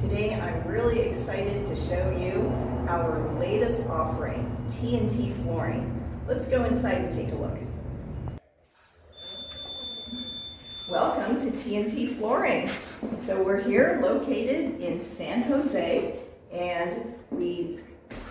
Today I'm really excited to show you our latest offering, TNT Flooring. Let's go inside and take a look. Welcome to TNT Flooring. So we're here located in San Jose, and we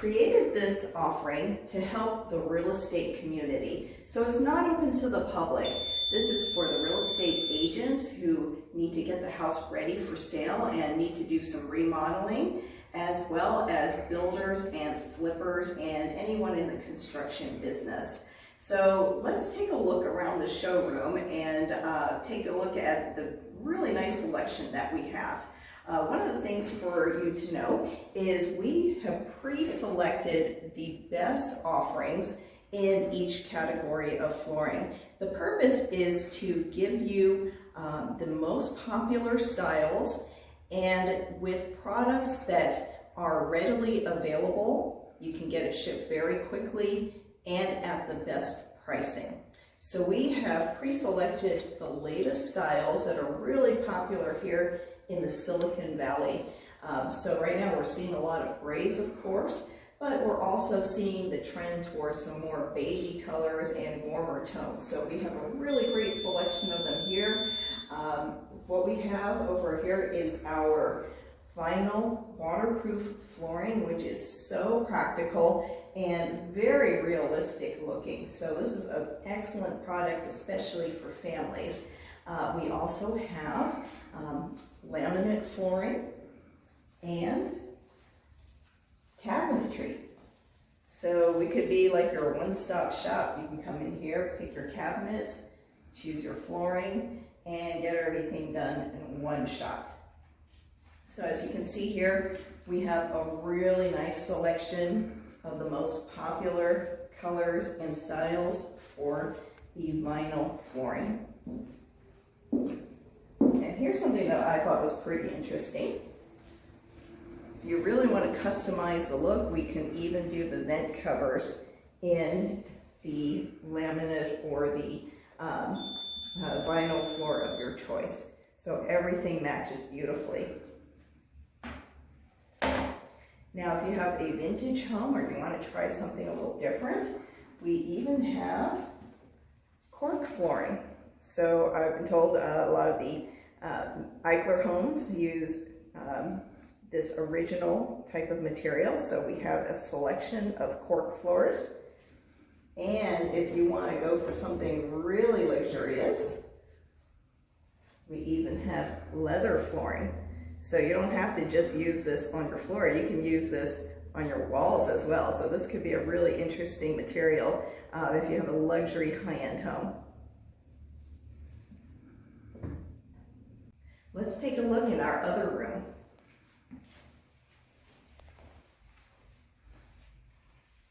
created this offering to help the real estate community. So it's not open to the public. This is for the real estate agents who need to get the house ready for sale and need to do some remodeling, as well as builders and flippers and anyone in the construction business. So let's take a look around the showroom and take a look at the really nice selection that we have. One of the things for you to know is we have pre-selected the best offerings in each category of flooring. The purpose is to give you the most popular styles, and with products that are readily available, you can get it shipped very quickly and at the best pricing. So we have pre-selected the latest styles that are really popular here in the Silicon Valley. So right now we're seeing a lot of grays, of course, but we're also seeing the trend towards some more beigey colors and warmer tones. So we have a really great selection of them here. What we have over here is our vinyl waterproof flooring, which is so practical and very realistic looking. So this is an excellent product, especially for families. We also have laminate flooring and cabinetry. So we could be like your one-stop shop. You can come in here, pick your cabinets, choose your flooring, and get everything done in one shot. So as you can see here, we have a really nice selection of the most popular colors and styles for the vinyl flooring. And here's something that I thought was pretty interesting. If you really want to customize the look, we can even do the vent covers in the laminate or the vinyl floor of your choice. So everything matches beautifully. Now, if you have a vintage home or you want to try something a little different, we even have cork flooring. So I've been told a lot of the Eichler homes use this original type of material. So we have a selection of cork floors. And if you want to go for something really luxurious, we even have leather flooring. So you don't have to just use this on your floor. You can use this on your walls as well. So this could be a really interesting material if you have a luxury high-end home. Let's take a look in our other room.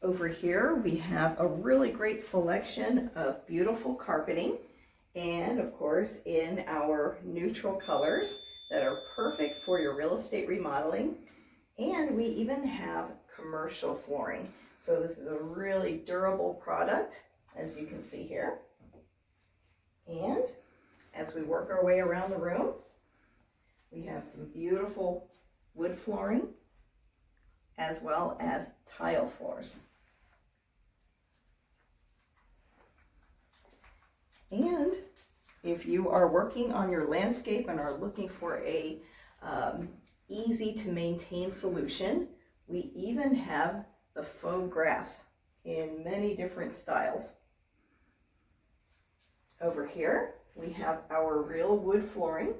Over here we have a really great selection of beautiful carpeting, and of course in our neutral colors that are perfect for your real estate remodeling. And we even have commercial flooring. So this is a really durable product, as you can see here. And as we work our way around the room, we have some beautiful wood flooring as well as tile floors. And if you are working on your landscape and are looking for a easy to maintain solution, we even have the faux grass in many different styles. Over here, we have our real wood flooring.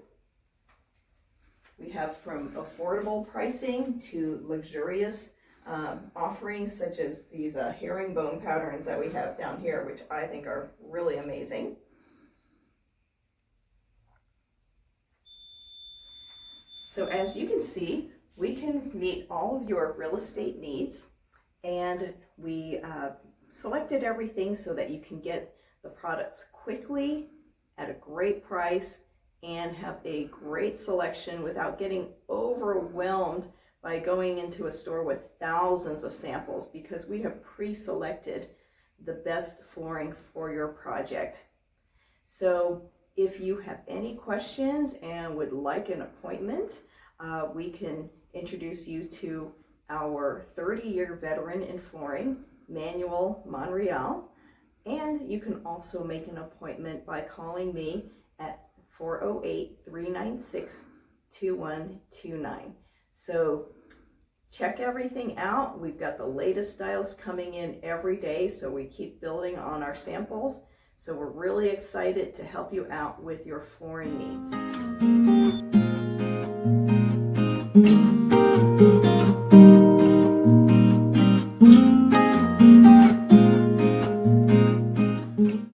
We have from affordable pricing to luxurious offerings, such as these herringbone patterns that we have down here, which I think are really amazing. So as you can see, we can meet all of your real estate needs, and we selected everything so that you can get the products quickly at a great price and have a great selection without getting overwhelmed by going into a store with thousands of samples, because we have pre-selected the best flooring for your project. So if you have any questions and would like an appointment, we can introduce you to our 30-year veteran in flooring, Manuel Monrreal. And you can also make an appointment by calling me at 408-396-2129. So check everything out. We've got the latest styles coming in every day, so we keep building on our samples. So we're really excited to help you out with your flooring needs.